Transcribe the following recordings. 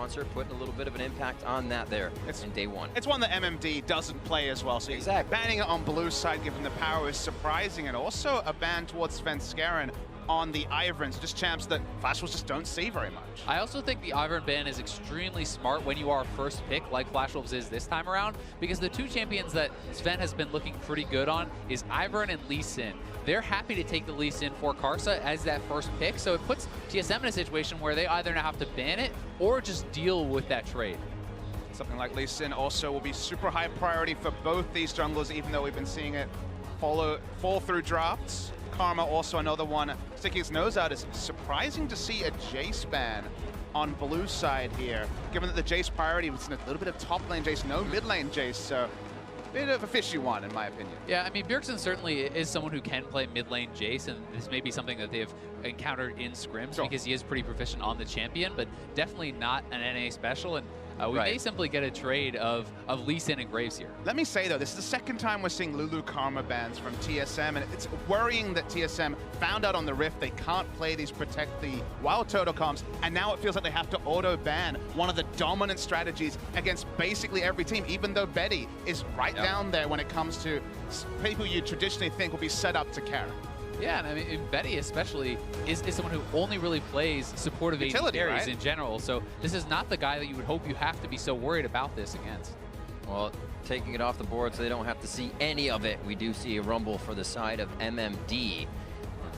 Hauntzer putting a little bit of an impact on that there in day one. It's one that MMD doesn't play as well, so exactly. Banning it on blue side, given the power, is surprising, and also a ban towards Svenskeren on the Iverns, just champs that Flash Wolves just don't see very much. I also think the Ivern ban is extremely smart when you are first pick, like Flash Wolves is this time around, because the two champions that Sven has been looking pretty good on is Ivern and Lee Sin. They're happy to take the Lee Sin for Karsa as that first pick, so it puts TSM in a situation where they either now have to ban it or just deal with that trade. Something like Lee Sin also will be super high priority for both these junglers, even though we've been seeing it fall through drafts. Karma also another one sticking his nose out. It's surprising to see a Jace ban on blue side here, given that the Jace priority was in a little bit of top lane Jace, no mid lane Jace, so a bit of a fishy one in my opinion. Yeah, I mean, Bjergsen certainly is someone who can play mid lane Jace, and this may be something that they've encountered in scrims because he is pretty proficient on the champion, but definitely not an NA special, and we may simply get a trade of Lee Sin and Graves here. Let me say though, this is the second time we're seeing Lulu Karma bans from TSM, and it's worrying that TSM found out on the Rift they can't play these protect the Wild Turtle comps, and now it feels like they have to auto-ban one of the dominant strategies against basically every team, even though Betty is right down there when it comes to people you traditionally think will be set up to carry. Yeah, and I mean, Betty especially is someone who only really plays supportive AD carries in general, so this is not the guy that you would hope you have to be so worried about this against. Well, taking it off the board so they don't have to see any of it. We do see a rumble for the side of MMD.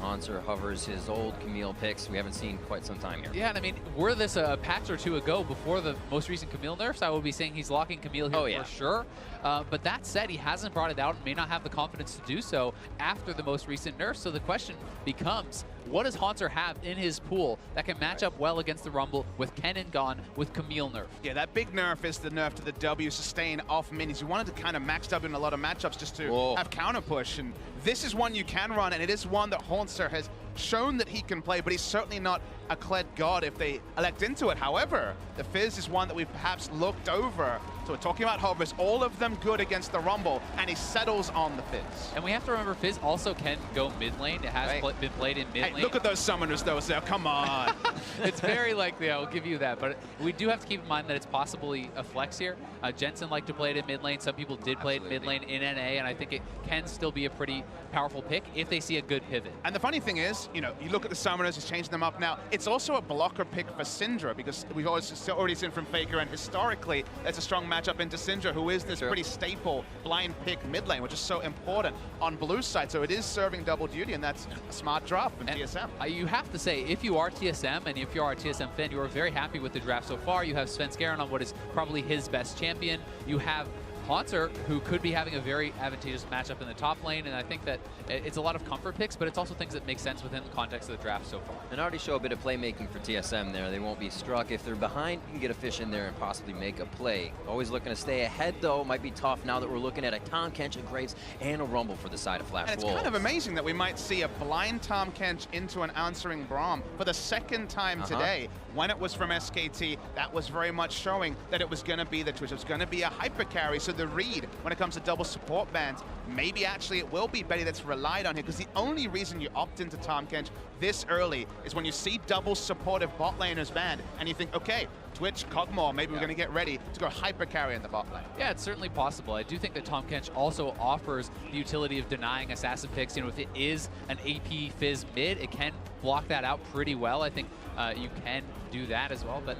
Hauntzer hovers his old Camille picks we haven't seen quite some time here. Yeah, and I mean, were this a patch or two ago before the most recent Camille nerfs, I would be saying he's locking Camille here for sure. But that said, he hasn't brought it out and may not have the confidence to do so after the most recent nerfs. So the question becomes, what does Hauntzer have in his pool that can match up well against the Rumble with Kennen gone, with Camille nerf? Yeah, that big nerf is the nerf to the W sustain off minis. You wanted to kind of max W in a lot of matchups just to have counter push, and this is one you can run, and it is one that Hauntzer has shown that he can play, but he's certainly not a Kled god if they elect into it. However, the Fizz is one that we've perhaps looked over. So we're talking about hovers, all of them good against the Rumble, and he settles on the Fizz. And we have to remember, Fizz also can go mid lane. It has been played in mid lane. Hey, look at those summoners though, so come on. It's very likely, I'll give you that, but we do have to keep in mind that it's possibly a flex here. Jensen liked to play it in mid lane. Some people did play it mid lane in NA, and I think it can still be a pretty powerful pick if they see a good pivot. And the funny thing is, you know, you look at the summoners, he's changing them up now. It's also a blocker pick for Syndra, because we've already seen from Faker, and historically, there's a strong matchup into Syndra, who is this pretty staple blind pick mid lane, which is so important on blue side. So it is serving double duty, and that's a smart draft from TSM. You have to say, if you are TSM, and if you are a TSM fan, you are very happy with the draft so far. You have Svenskeren on what is probably his best champion. You have Hauntzer, who could be having a very advantageous matchup in the top lane, and I think that it's a lot of comfort picks, but it's also things that make sense within the context of the draft so far. And already show a bit of playmaking for TSM there. They won't be struck. If they're behind, you can get a fish in there and possibly make a play. Always looking to stay ahead, though. Might be tough now that we're looking at a Tahm Kench, a Graves, and a Rumble for the side of Flash Wolves. And it's kind of amazing that we might see a blind Tahm Kench into an answering Braum for the second time today. When it was from SKT, that was very much showing that it was going to be the Twitch. It was going to be a hyper carry. So the read, when it comes to double support bans, maybe actually it will be Betty that's relied on here, because the only reason you opt into Tahm Kench this early is when you see double supportive bot laners banned, and you think, okay, Twitch, Cogmore, maybe we're going to get ready to go hyper carry in the bot lane. Yeah, it's certainly possible. I do think that Tahm Kench also offers the utility of denying assassin picks. You know, if it is an AP Fizz mid, it can block that out pretty well. I think you can do that as well, but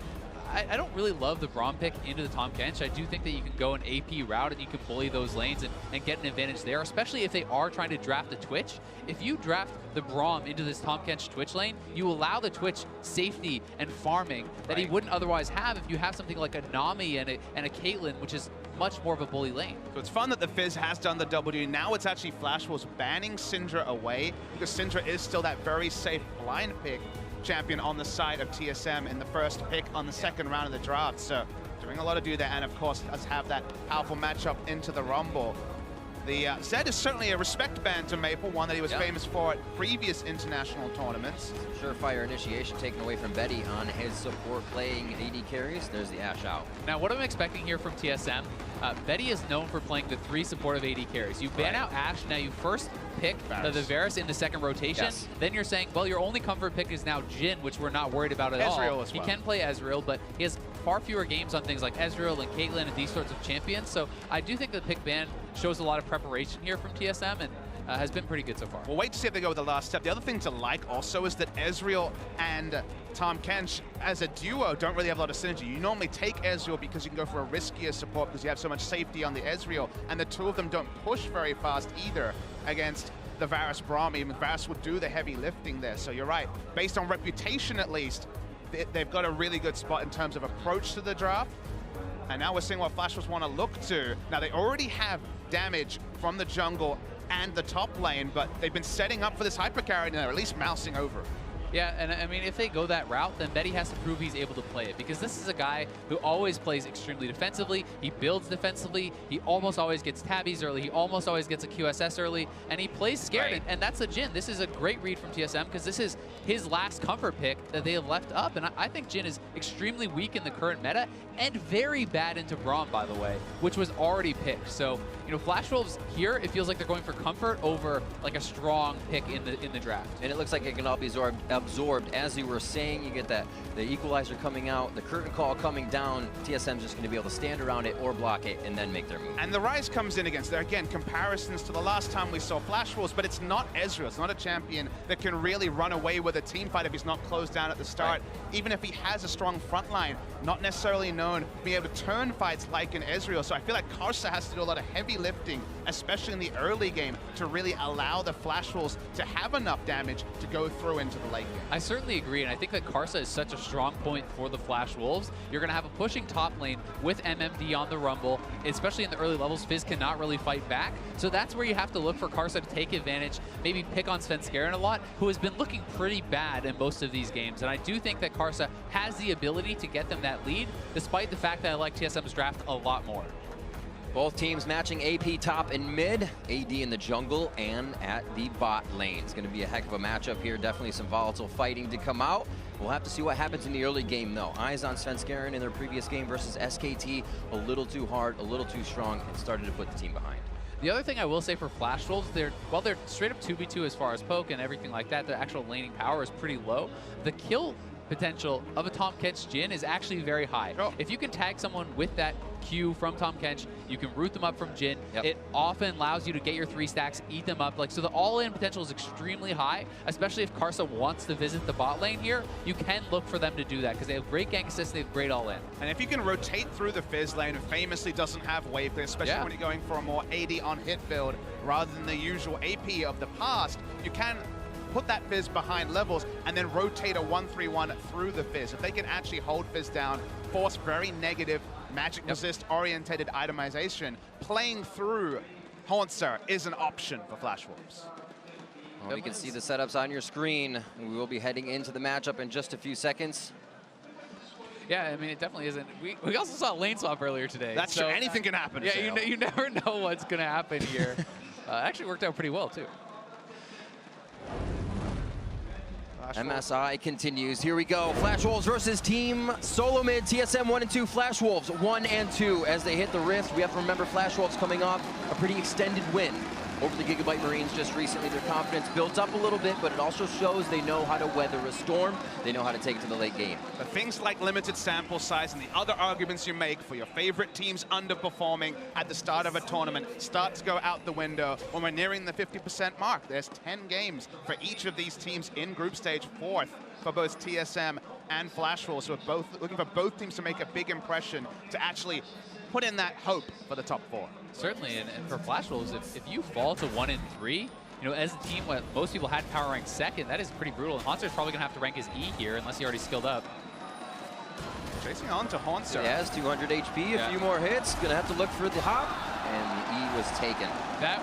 I don't really love the Braum pick into the Tahm Kench. I do think that you can go an AP route and you can bully those lanes and get an advantage there, especially if they are trying to draft a Twitch. If you draft the Braum into this Tahm Kench Twitch lane, you allow the Twitch safety and farming that he wouldn't otherwise have if you have something like a Nami and a Caitlyn, which is much more of a bully lane. So it's fun that the Fizz has done the W. Now it's actually Flash Wolves banning Syndra away, because Syndra is still that very safe blind pick champion on the side of TSM in the first pick on the second round of the draft. So doing a lot of do that, and of course us have that powerful matchup into the Rumble. The Zed is certainly a respect band to Maple, one that he was famous for at previous international tournaments. Surefire initiation taken away from Betty on his support playing AD carries. There's the Ashe out. Now what I'm expecting here from TSM, Betty is known for playing the 3 supportive AD carries. You ban out Ashe, now you first pick the Varus in the second rotation. Then you're saying, well, your only comfort pick is now Jhin, which we're not worried about at all. Ezreal as well. He can play Ezreal, but he has far fewer games on things like Ezreal and Caitlyn and these sorts of champions. So I do think the pick ban shows a lot of preparation here from TSM and has been pretty good so far. We'll wait to see if they go with the last step. The other thing to like also is that Ezreal and Tahm Kench as a duo don't really have a lot of synergy. You normally take Ezreal because you can go for a riskier support because you have so much safety on the Ezreal, and the two of them don't push very fast either against the Varus Braum. Even Varus would do the heavy lifting there, so you're right. Based on reputation at least, they've got a really good spot in terms of approach to the draft. And now we're seeing what Flash Wolves want to look to. Now they already have damage from the jungle and the top lane, but they've been setting up for this hyper carry and they're at least mousing over. Yeah, and I mean, if they go that route, then Medi has to prove he's able to play it, because this is a guy who always plays extremely defensively. He builds defensively. He almost always gets tabbies early. He almost always gets a QSS early, and he plays scared. Right. And that's a Jhin. This is a great read from TSM, because this is his last comfort pick that they have left up. And I think Jhin is extremely weak in the current meta and very bad into Braum, by the way, which was already picked. So, you know, Flash Wolves here, it feels like they're going for comfort over like a strong pick in the draft. And it looks like it can all be absorbed. As you were saying, you get that the equalizer coming out, the curtain call coming down. TSM's just going to be able to stand around it or block it and then make their move. And the Rise comes in against there. Again, comparisons to the last time we saw Flash Wolves, but it's not Ezreal. It's not a champion that can really run away with a team fight if he's not closed down at the start. Right. Even if he has a strong front line, not necessarily known being able to turn fights like an Ezreal. So I feel like Karsa has to do a lot of heavy lifting, especially in the early game, to really allow the Flash Wolves to have enough damage to go through into the late game. I certainly agree, and I think that Karsa is such a strong point for the Flash Wolves. You're going to have a pushing top lane with MMD on the Rumble, especially in the early levels. Fizz cannot really fight back, so that's where you have to look for Karsa to take advantage, maybe pick on Svenskeren a lot, who has been looking pretty bad in most of these games. And I do think that Karsa has the ability to get them that lead, despite the fact that I like TSM's draft a lot more. Both teams matching AP top and mid, AD in the jungle and at the bot lane. It's going to be a heck of a matchup here. Definitely some volatile fighting to come out. We'll have to see what happens in the early game, though. Eyes on Svenskeren in their previous game versus SKT. A little too hard, a little too strong, and started to put the team behind. The other thing I will say for Flash Wolves, they're straight up 2v2 as far as poke and everything like that. Their actual laning power is pretty low. The kill potential of a Tahm Kench Jhin is actually very high. Oh. If you can tag someone with that Q from Tahm Kench, you can root them up from Jhin. Yep. It often allows you to get your 3 stacks, eat them up. So the all-in potential is extremely high, especially if Karsa wants to visit the bot lane here. You can look for them to do that because they have great gank assist, they have great all-in. And if you can rotate through the Fizz lane, it famously doesn't have wave clear, especially when you're going for a more AD on hit build rather than the usual AP of the past, you can put that Fizz behind levels and then rotate a 1-3-1 through the Fizz. If they can actually hold Fizz down, force very negative magic resist orientated itemization, playing through Hauntzer is an option for Flash Wolves. Well, you can see the setups on your screen. We will be heading into the matchup in just a few seconds. Yeah, I mean, it definitely isn't. We also saw lane swap earlier today. That's true. Anything can happen. Yeah, you never know what's going to happen here. Actually worked out pretty well, too. MSI continues. Here we go. Flash Wolves versus Team Solomid. TSM 1 and 2. Flash Wolves 1 and 2 as they hit the rift. We have to remember Flash Wolves coming off a pretty extended win over the Gigabyte Marines just recently. Their confidence built up a little bit, but it also shows they know how to weather a storm. They know how to take it to the late game. But things like limited sample size and the other arguments you make for your favorite teams underperforming at the start of a tournament start to go out the window when we're nearing the 50% mark. There's 10 games for each of these teams in group stage, 4th for both TSM and Flash Wolves. So we're both looking for both teams to make a big impression to actually put in that hope for the top 4. Certainly, and for Flash Wolves, if you fall to 1 and 3, you know, as a team, what most people had power rank 2nd, that is pretty brutal. And Hauntzer's probably gonna have to rank his E here unless he already skilled up. Chasing on to Hauntzer. He has 200 HP, a few more hits. Gonna have to look for the hop, and the E was taken.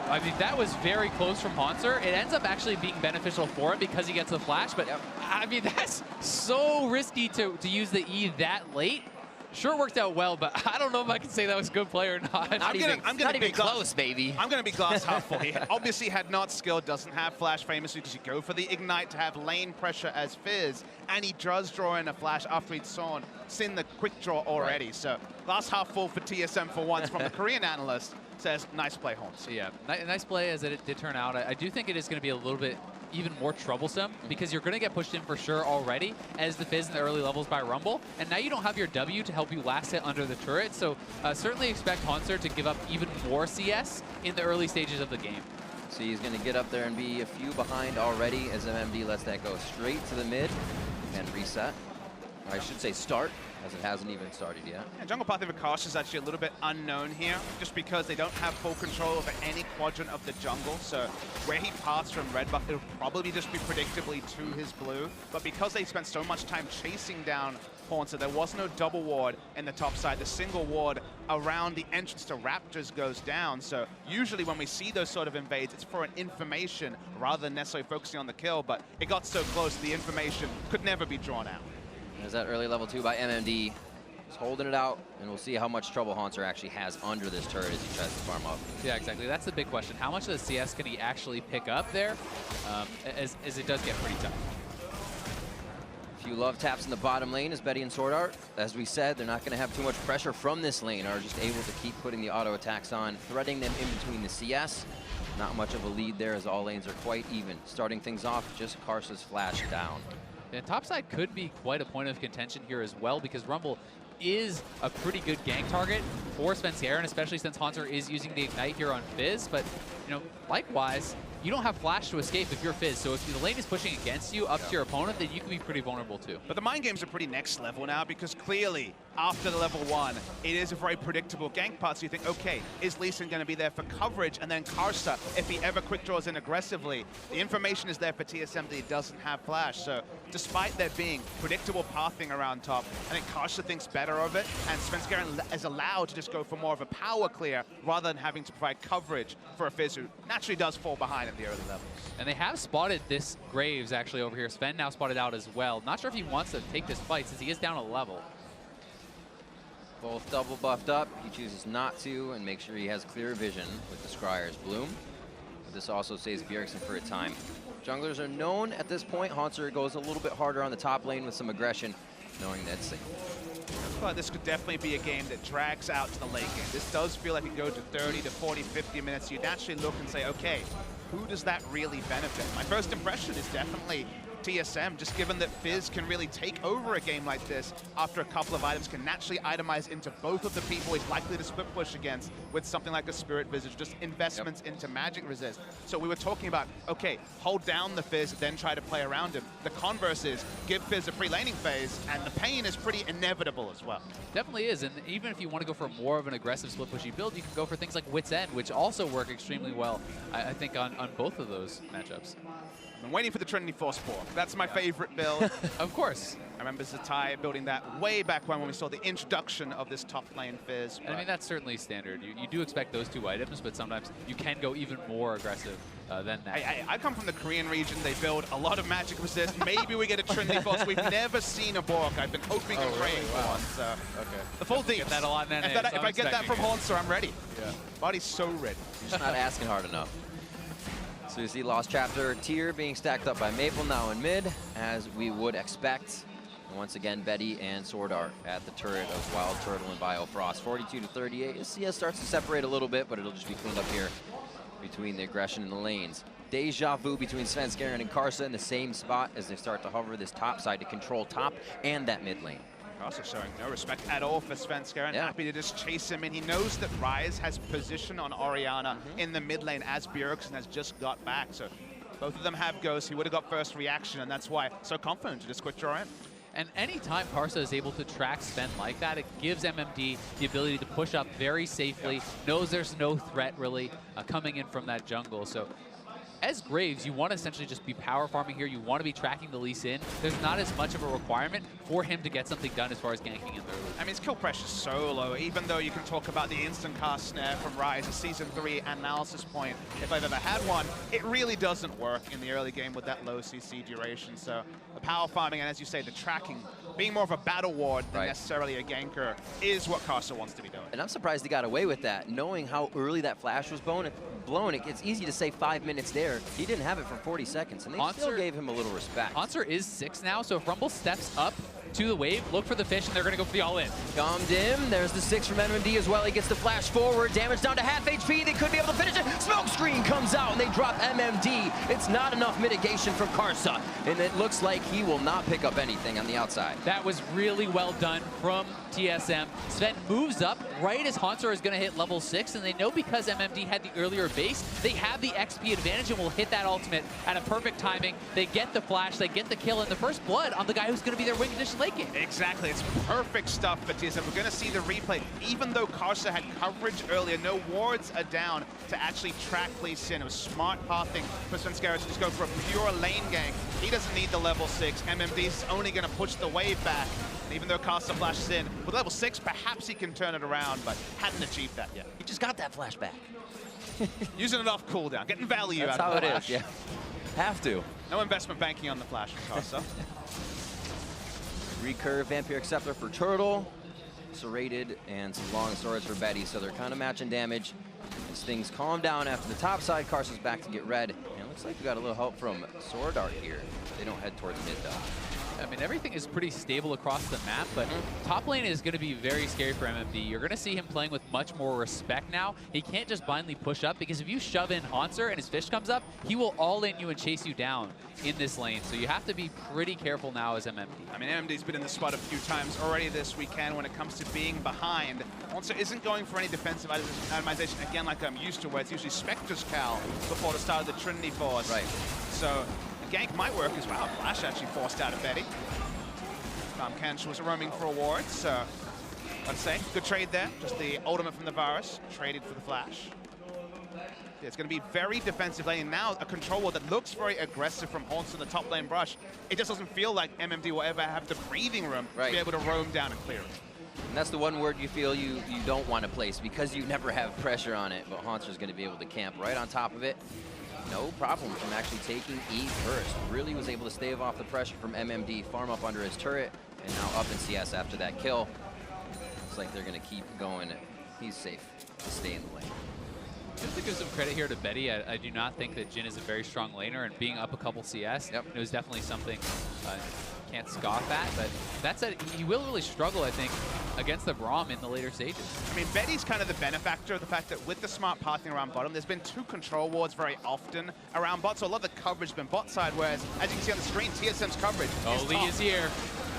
I mean, that was very close from Hauntzer. It ends up actually being beneficial for him because he gets the flash, but I mean, that's so risky to use the E that late. Sure worked out well, but I don't know if I can say that was a good play or not. I'm gonna be close, baby. I'm gonna be glass half full. He obviously had not skilled, doesn't have flash famously because you go for the ignite to have lane pressure as Fizz, and he does draw in a flash after he'd seen the quick draw already. Right. So glass half full for TSM for once from the Korean analyst. Says, nice play, Holmes. Yeah, nice play as it did turn out. I do think it is going to be a little bit even more troublesome because you're going to get pushed in for sure already as the Fizz in the early levels by Rumble, and now you don't have your W to help you last hit under the turret, so certainly expect Hauntzer to give up even more CS in the early stages of the game. So he's going to get up there and be a few behind already as MMD lets that go straight to the mid and reset. I should say start, as it hasn't even started yet. Yeah, jungle path of Akash is actually a little bit unknown here, just because they don't have full control over any quadrant of the jungle. So where he paths from red buff, it'll probably just be predictably to his blue. But because they spent so much time chasing down Haunter, there was no double ward in the top side. The single ward around the entrance to Raptors goes down. So usually when we see those sort of invades, it's for an information rather than necessarily focusing on the kill. But it got so close, the information could never be drawn out. There's that early level 2 by MMD. He's holding it out, and we'll see how much trouble Haunter actually has under this turret as he tries to farm up. Yeah, exactly. That's the big question. How much of the CS can he actually pick up there, as it does get pretty tough? A few love taps in the bottom lane as Betty and Sword Art. As we said, they're not going to have too much pressure from this lane, are just able to keep putting the auto attacks on, threading them in between the CS. Not much of a lead there as all lanes are quite even. Starting things off, just Karsa's flash down. And topside could be quite a point of contention here as well, because Rumble is a pretty good gank target for Svenskeren, especially since Haunter is using the Ignite here on Fizz. But, you know, likewise, you don't have flash to escape if you're Fizz. So if the lane is pushing against you up to your opponent, then you can be pretty vulnerable too. But the mind games are pretty next level now, because clearly after the level 1, it is a very predictable gank path. So you think, okay, is Lee Sin going to be there for coverage? And then Karsa, if he ever quick draws in aggressively, the information is there for TSM that he doesn't have flash. So despite there being predictable pathing around top, I think Karsa thinks better of it, and Svenskeren is allowed to just go for more of a power clear rather than having to provide coverage for a Fizz who naturally does fall behind at the early levels. And they have spotted this Graves actually over here. Sven now spotted out as well. Not sure if he wants to take this fight since he is down a level. Both double buffed up. He chooses not to and make sure he has clear vision with the Scryer's Bloom. But this also saves Bjergsen for a time. Junglers are known at this point. Haunter goes a little bit harder on the top lane with some aggression, knowing that it's safe. But this could definitely be a game that drags out to the late game. This does feel like it goes to 30 to 40, 50 minutes. You'd naturally look and say, okay, who does that really benefit? My first impression is definitely TSM, just given that Fizz can really take over a game like this after a couple of items, can naturally itemize into both of the people he's likely to split push against with something like a Spirit Visage, just investments into magic resist. So we were talking about, okay, hold down the Fizz, then try to play around him. The converse is give Fizz a free laning phase, and the pain is pretty inevitable as well. Definitely is, and even if you want to go for more of an aggressive split pushy build, you can go for things like Wit's End, which also work extremely well, I think, on both of those matchups. I'm waiting for the Trinity Force Pork. That's my favorite build. Of course. I remember Zatai building that way back when we saw the introduction of this top lane Fizz. And I mean, that's certainly standard. You do expect those two items, but sometimes you can go even more aggressive than that. I come from the Korean region. They build a lot of magic resist. Maybe we get a Trinity Force. We've never seen a Bork. I've been hoping and praying for one. So. Okay. The full deep. Get that a lot in NA, If I get that from Haunter, I'm ready. Yeah. Body's so ready. You're just not asking hard enough. So you see Lost Chapter tier being stacked up by Maple now in mid, as we would expect. And once again, Betty and Sword Art at the turret of Wild Turtle and Biofrost. 42 to 38. As CS starts to separate a little bit, but it'll just be cleaned up here between the aggression and the lanes. Deja vu between Svenskeren and Karsa in the same spot as they start to hover this top side to control top and that mid lane. Also showing no respect at all for Svenskeren. Yeah. Happy to just chase him in. He knows that Ryze has position on Orianna in the mid lane as Bjergsen has just got back. So both of them have Ghost. He would have got first reaction, and that's why so confident to just quick draw in. And anytime Karsa is able to track Sven like that, it gives MMD the ability to push up very safely, knows there's no threat really coming in from that jungle. So as Graves, you want to essentially just be power farming here. You want to be tracking the Lee Sin. There's not as much of a requirement for him to get something done as far as ganking in the early. I mean, his kill pressure is so low, even though you can talk about the instant cast snare from Ryze, a Season 3 analysis point. If I've ever had one, it really doesn't work in the early game with that low CC duration. So the power farming, and as you say, the tracking, being more of a battle ward than necessarily a ganker, is what Karsa wants to be doing. And I'm surprised he got away with that, knowing how early that flash was blown. It's easy to say 5 minutes there. He didn't have it for 40 seconds, and they still gave him a little respect. Haunter is 6 now, so if Rumble steps up to the wave, look for the fish, and they're going to go for the all-in. Gummed in. There's the 6 from MMD as well. He gets the flash forward. Damage down to half HP. They could be able to finish it. Smoke screen comes out, and they drop MMD. It's not enough mitigation from Karsa, and it looks like he will not pick up anything on the outside. That was really well done from TSM. Sven moves up right as Haunter is going to hit level 6, and they know because MMD had the earlier base, they have the XP advantage and will hit that ultimate at a perfect timing. They get the flash, they get the kill, and the first blood on the guy who's going to be their wing condition late game. Exactly, it's perfect stuff for TSM. We're going to see the replay. Even though Karsa had coverage earlier, no wards are down to actually track Lee Sin. It was smart pathing for Svenskeren to just go for a pure lane gank. He doesn't need the level 6. MMD's only going to push the wave back. And even though Karsa flashes in, with level 6, perhaps he can turn it around, but hadn't achieved that yet. He just got that flashback. Using it off cooldown, getting value That's out of the how it flash. is, yeah. Have to. No investment banking on the flash from Karsa. Recurve, Vampiric Scepter for Turtle. Serrated and some long swords for Betty, so they're kind of matching damage. As things calm down after the top side, Karsa's back to get red. And it looks like we got a little help from Sword Art here. They don't head towards mid though. I mean, everything is pretty stable across the map, but top lane is going to be very scary for MMD. You're going to see him playing with much more respect now. He can't just blindly push up, because if you shove in Haunter and his fish comes up, he will all-in you and chase you down in this lane. So you have to be pretty careful now as MMD. I mean, MMD's been in the spot a few times already this weekend when it comes to being behind. Also isn't going for any defensive itemization, again, like I'm used to, where it's usually Spectre's Cal before the start of the Trinity Force. Right. So gank might work as well. Flash actually forced out of Betty. Tom Kench was roaming for awards, so let's say good trade there. Just the ultimate from the Varus, traded for the flash. Yeah, it's going to be very defensive lane. And now a control wall that looks very aggressive from Haunts in the top lane brush. It just doesn't feel like MMD will ever have the breathing room to be able to roam down and clear it. And that's the one word you feel you don't want to place, because you never have pressure on it, but Haunter's going to be able to camp right on top of it. No problem from actually taking E first. Really was able to stave off the pressure from MMD, farm up under his turret, and now up in CS after that kill. Looks like they're going to keep going. He's safe to stay in the lane. Just to give some credit here to Betty, I do not think that Jin is a very strong laner, and being up a couple CS, it was definitely something can't scoff at. But that said, he will really struggle, I think, against the Braum in the later stages. I mean, Betty's kind of the benefactor of the fact that with the smart pathing around bottom, there's been 2 control wards very often around bot, so a lot of the coverage has been bot side, whereas, as you can see on the screen, TSM's coverage is Lee top. is here.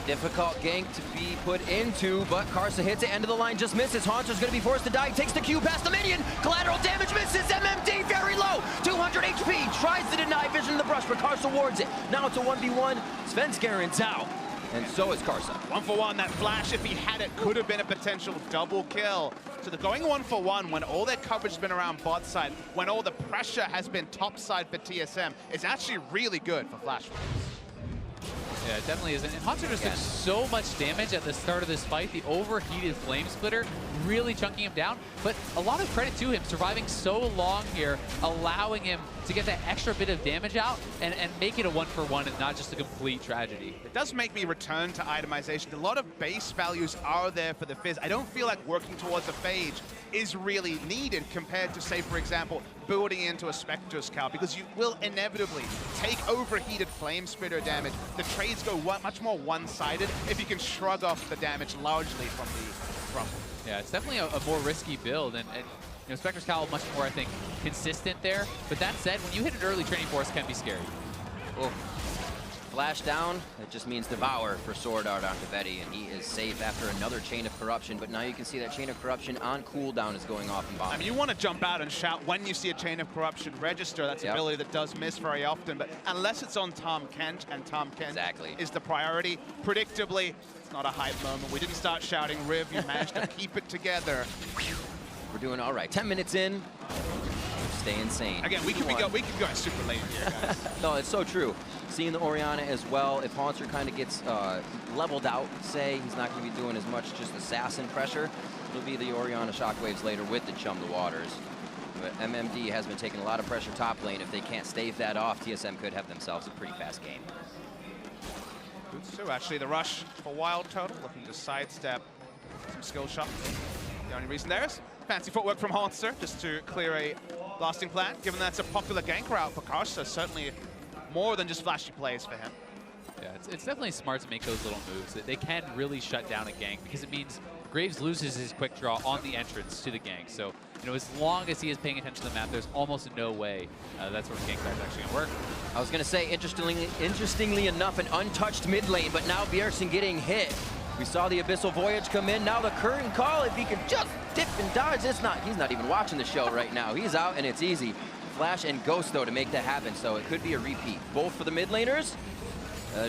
Difficult gank to be put into, but Karsa hits it, end of the line, just misses. Haunter's gonna be forced to die, takes the Q past the minion, collateral damage misses, MMD very low, 200 HP, tries to deny vision in the brush, but Karsa wards it. Now it's a 1v1, Svenskeren's out, and so is Karsa. 1-for-1, that flash, if he had it, could have been a potential double kill. So they're going 1-for-1 when all their coverage has been around bot side, when all the pressure has been top side for TSM, it's actually really good for Flash. Yeah, it definitely is. And Haunter just took so much damage at the start of this fight. The overheated Flame Splitter really chunking him down. But a lot of credit to him surviving so long here, allowing him to get that extra bit of damage out and make it a 1-for-1 and not just a complete tragedy. It does make me return to itemization. A lot of base values are there for the Fizz. I don't feel like working towards a phage is really needed compared to, say, for example, building into a Spectre's Cow, because you will inevitably take overheated Flame Spitter damage. The trades go much more one-sided if you can shrug off the damage largely from the Rumble. Yeah, it's definitely a more risky build, and you know, Spectre's Cowl much more, I think, consistent there. But that said, when you hit an early training force, it can be scary. Oh. Flash down, that just means Devour for Sword Art onto Betty, and he is safe after another Chain of Corruption, but now you can see that Chain of Corruption on cooldown is going off in bottom. I mean, you want to jump out and shout when you see a Chain of Corruption register. That's an ability that does miss very often, but unless it's on Tom Kent, and Tom Kent is the priority, predictably, it's not a hype moment. We didn't start shouting, Riv, you managed to keep it together. We're doing all right. 10 minutes in. Stay insane. Again, we could be going super late here, guys. No, it's so true. Seeing the Orianna as well, if Haunter kind of gets leveled out, say, he's not going to be doing as much just assassin pressure. It'll be the Orianna shockwaves later with the Chum the Waters. But MMD has been taking a lot of pressure top lane. If they can't stave that off, TSM could have themselves a pretty fast game. So actually the rush for Wild Total, looking to sidestep some skill shots. The only reason there is fancy footwork from Haunter, just to clear a blasting plant, given that's a popular gank route for Karsa, certainly more than just flashy plays for him. Yeah, it's definitely smart to make those little moves. They can really shut down a gank because it means Graves loses his quick draw on the entrance to the gank. So, you know, as long as he is paying attention to the map, there's almost no way that's where gank is actually going to work. I was going to say, interestingly enough, an untouched mid lane, but now Bjergsen getting hit. We saw the Abyssal Voyage come in. Now the curtain call, if he can just dip and dodge, he's not even watching the show right now. He's out and it's easy. Flash and Ghost, though, to make that happen, so it could be a repeat. Both for the mid laners,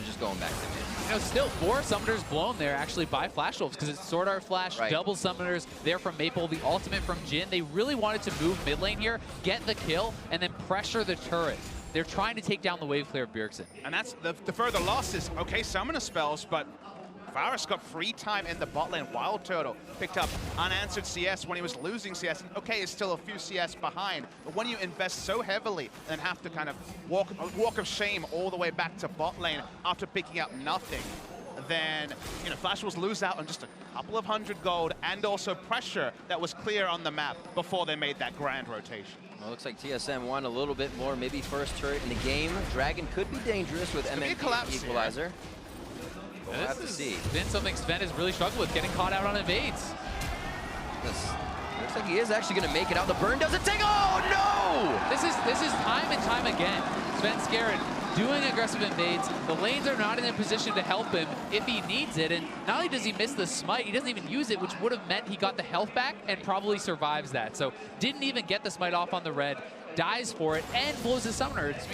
just going back to mid. You know, still 4 summoners blown there actually by Flash Wolves because it's Sword Art Flash, double summoners there from Maple, the ultimate from Jhin. They really wanted to move mid lane here, get the kill, and then pressure the turret. They're trying to take down the wave clear of Bjergsen. And that's the further loss is, okay, summoner spells, but Varus got free time in the bot lane. Wild Turtle picked up unanswered CS when he was losing CS. And okay, it's still a few CS behind. But when you invest so heavily and have to kind of walk of shame all the way back to bot lane after picking up nothing, then, you know, Flash Wolves lose out on just a couple of 100 gold and also pressure that was clear on the map before they made that grand rotation. Well, looks like TSM won a little bit more, maybe first turret in the game. Dragon could be dangerous with MMD equalizer. Here. We'll have to see. Been something Sven has really struggled with, getting caught out on invades. Looks like he is actually going to make it out. The burn doesn't take. Oh no! This is time and time again. Sven Skaren doing aggressive invades. The lanes are not in a position to help him if he needs it. And not only does he miss the smite, he doesn't even use it, which would have meant he got the health back and probably survives that. So didn't even get the smite off on the red, dies for it, and blows his summoner. It's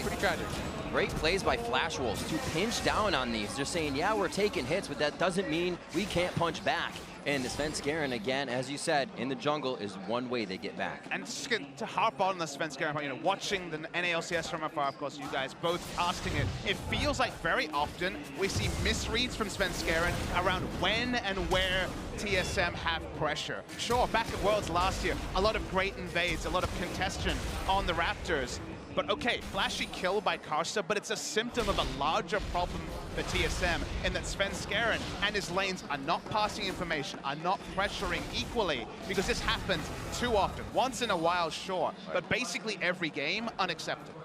pretty tragic. Great plays by Flash Wolves to pinch down on these. They're saying, yeah, we're taking hits, but that doesn't mean we can't punch back. And the Sven Skaren, again, as you said, in the jungle is one way they get back. And just to harp on the Sven Skaren, you know, watching the NALCS from afar, of course, you guys both casting it, it feels like very often we see misreads from Sven Skaren around when and where TSM have pressure. Sure, back at Worlds last year, a lot of great invades, a lot of congestion on the Raptors. But okay, flashy kill by Karsa, but it's a symptom of a larger problem for TSM in that Sven Skaren and his lanes are not passing information, are not pressuring equally, because this happens too often. Once in a while, sure, but basically every game, unacceptable.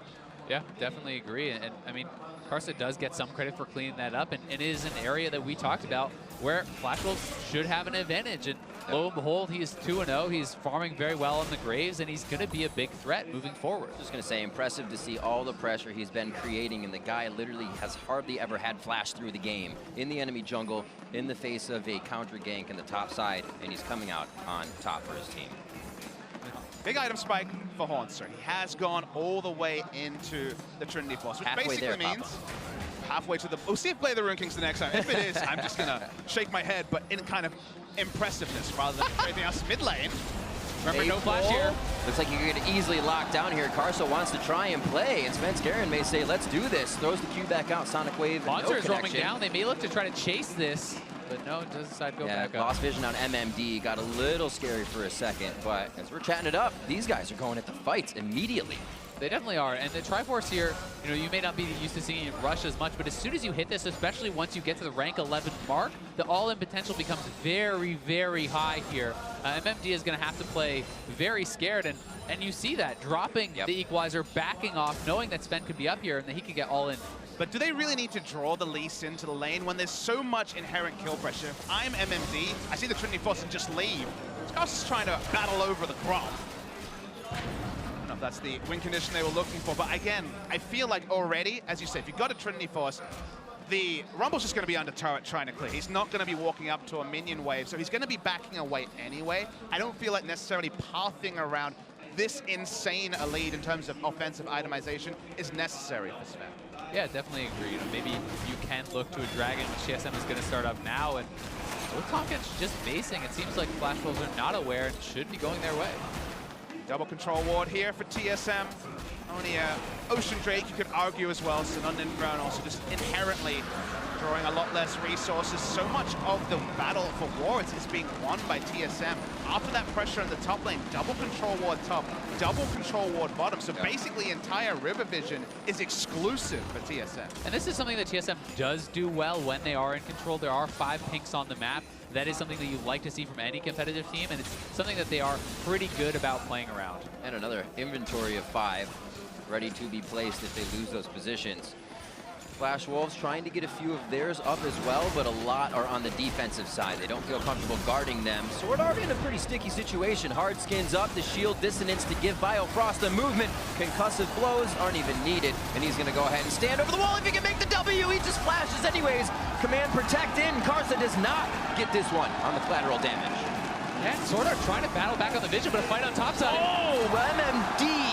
Yeah, definitely agree. And I mean, Karsa does get some credit for cleaning that up, and it is an area that we talked about where Flash Wolves should have an advantage. And lo and behold, he is 2-0. He's farming very well on the Graves, and he's going to be a big threat moving forward. Just going to say, impressive to see all the pressure he's been creating, and the guy literally has hardly ever had Flash through the game in the enemy jungle in the face of a counter gank in the top side, and he's coming out on top for his team. Big item spike for Hornster. He has gone all the way into the Trinity Force, which Halfway basically there, means halfway to the... We'll see if Play the Rune Kings the next time. If it is, I'm just going to shake my head, but in kind of impressiveness rather than anything else. Mid lane. Remember, no flash here. Looks like you're going to easily lock down here. Karsa wants to try and play, and Sven Skaren may say, let's do this. Throws the Q back out, Sonic Wave, Monster no is roaming down. They may look to try to chase this, but no, it does decide to go back up. Lost vision on MMD. Got a little scary for a second, but as we're chatting it up, these guys are going at the fights immediately. They definitely are, and the Triforce here, you know, you may not be used to seeing it rush as much, but as soon as you hit this, especially once you get to the rank 11 mark, the all-in potential becomes very, very high here. MMD is going to have to play very scared, and you see that, dropping the equalizer, backing off, knowing that Sven could be up here and that he could get all in. But do they really need to draw the Lease into the lane when there's so much inherent kill pressure? If I'm MMD, I see the Trinity Force and just leave. Scott's trying to battle over the Gromp. I don't know if that's the win condition they were looking for, but again, I feel like already, as you said, if you've got a Trinity Force, the Rumble's just going to be under turret trying to clear. He's not going to be walking up to a minion wave, so he's going to be backing away anyway. I don't feel like necessarily pathing around this insane a lead in terms of offensive itemization is necessary for Sven. Yeah, definitely agree. You know, maybe you can look to a Dragon, which TSM is going to start up now, and with Tomkins just basing, it seems like Flash Wolves are not aware and should be going their way. Double control ward here for TSM. Only Ocean Drake, you could argue as well, so London Crown also just inherently drawing a lot less resources. So much of the battle for wards is being won by TSM. After that pressure in the top lane, double control ward top, double control ward bottom. So basically entire river vision is exclusive for TSM. And this is something that TSM does do well when they are in control. There are 5 pinks on the map. That is something that you like to see from any competitive team, and it's something that they are pretty good about playing around. And another inventory of 5 ready to be placed if they lose those positions. Flash Wolves trying to get a few of theirs up as well, but a lot are on the defensive side. They don't feel comfortable guarding them. Sword Art in a pretty sticky situation. Hard skins up, the shield dissonance to give Biofrost the movement. Concussive blows aren't even needed, and he's gonna go ahead and stand over the wall if he can make the W. He just flashes anyways. Command protect in. Karsa does not get this one on the collateral damage. Yeah, Sword Art trying to battle back on the vision, but a fight on top side. Oh, MMD